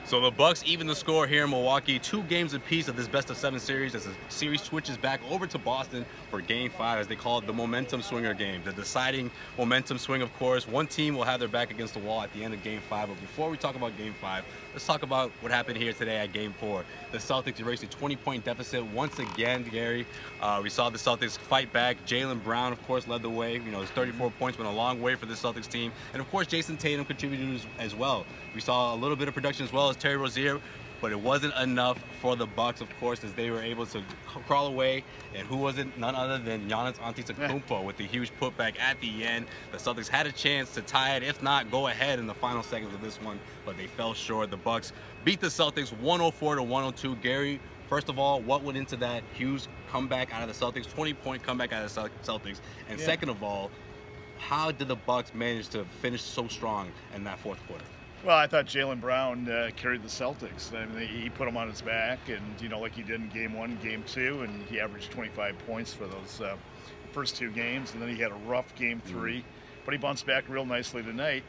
So the Bucks even the score here in Milwaukee, 2 games apiece of this best-of-7 series as the series switches back over to Boston for Game 5, as they call it the momentum swinger game. The deciding momentum swing, of course. One team will have their back against the wall at the end of Game 5. But before we talk about Game 5, let's talk about what happened here today at Game 4. The Celtics erased a 20-point deficit once again, Gary. We saw the Celtics fight back. Jaylen Brown, of course, led the way. You know, his 34 points went a long way for the Celtics team. And, of course, Jason Tatum contributed as well. We saw a little bit of production as well as Terry Rozier, but it wasn't enough for the Bucks, of course, as they were able to crawl away. And who was it? None other than Giannis Antetokounmpo with the huge putback at the end. The Celtics had a chance to tie it, if not go ahead in the final seconds of this one, but they fell short. The Bucks beat the Celtics 104-102. Gary, first of all, what went into that huge comeback out of the Celtics, 20-point comeback out of the Celtics? And second of all, how did the Bucks manage to finish so strong in that fourth quarter? Well, I thought Jaylen Brown carried the Celtics. I mean, he put them on his back, and you know, like he did in Game 1 and Game 2, and he averaged 25 points for those first 2 games, and then he had a rough Game 3, but he bounced back real nicely tonight.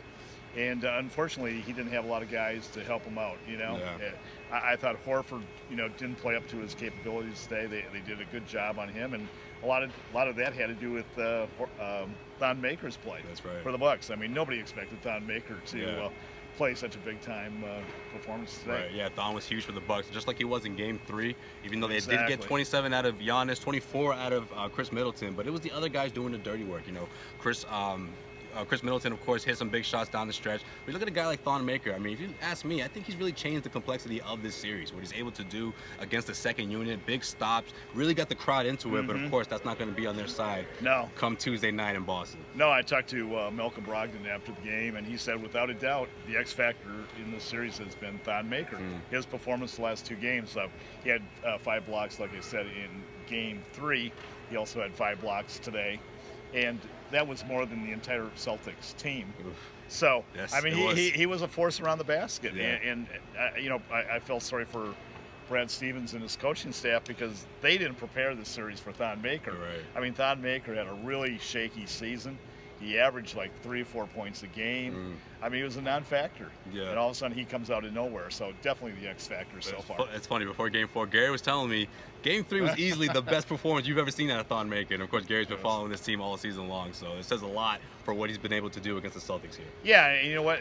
And unfortunately, he didn't have a lot of guys to help him out. You know, I thought Horford, you know, didn't play up to his capabilities today. They did a good job on him, and a lot of that had to do with Thon Maker's play. That's right. For the Bucks. I mean, nobody expected Thon Maker to play such a big-time performance today. Right, yeah, Thon was huge for the Bucks, just like he was in Game 3, even though they did get 27 out of Giannis, 24 out of Chris Middleton, but it was the other guys doing the dirty work, you know. Chris Middleton, of course, hit some big shots down the stretch. But look at a guy like Thon Maker. I mean, if you ask me, I think he's really changed the complexity of this series, what he's able to do against the second unit, big stops, really got the crowd into it, but of course, that's not going to be on their side come Tuesday night in Boston. No, I talked to Malcolm Brogdon after the game, and he said, without a doubt, the X factor in this series has been Thon Maker. His performance the last 2 games, he had 5 blocks, like I said, in Game 3. He also had 5 blocks today. And that was more than the entire Celtics team. So, yes, I mean, he was a force around the basket. And you know, I felt sorry for Brad Stevens and his coaching staff because they didn't prepare this series for Thon Maker. Right. I mean, Thon Maker had a really shaky season. He averaged like 3 or 4 points a game. I mean, he was a non-factor. And all of a sudden, he comes out of nowhere. So definitely the X factor so far. It's funny, before Game 4, Gary was telling me Game 3 was easily the best performance you've ever seen out of Thon Maker. And of course, Gary's been following this team all season long. So it says a lot for what he's been able to do against the Celtics here. Yeah, and you know what?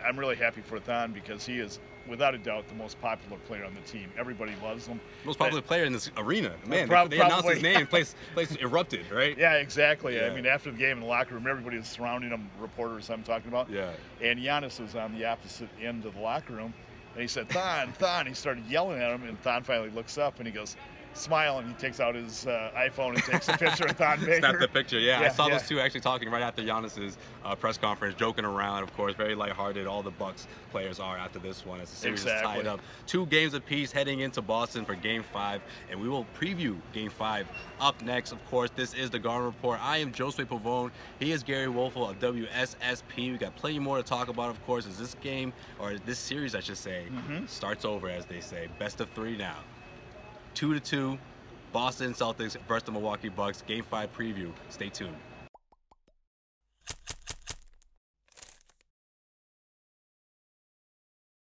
I'm really happy for Thon because he is, without a doubt, the most popular player on the team. Everybody loves him. Most popular player in this arena. Man, they announced his name, place erupted, right? Yeah, exactly. I mean, after the game in the locker room, everybody was surrounding him, reporters I'm talking about. And Giannis was on the opposite end of the locker room, and he said, Thon, Thon. He started yelling at him, and Thon finally looks up, and he goes, smile, and he takes out his iPhone and takes a picture of Thon Maker. Snap the picture, I saw those two actually talking right after Giannis's press conference, joking around, of course, very lighthearted. All the Bucks players are after this one as the series is tied up. 2 games apiece heading into Boston for Game 5, and we will preview Game 5 up next. Of course, this is the Garden Report. I am Josue Pavone. He is Gary Woelfel of WSSP. We got plenty more to talk about, of course, as this game, or this series, I should say, starts over, as they say. Best of 3 now. 2-2, Boston Celtics versus the Milwaukee Bucks. Game 5 preview. Stay tuned.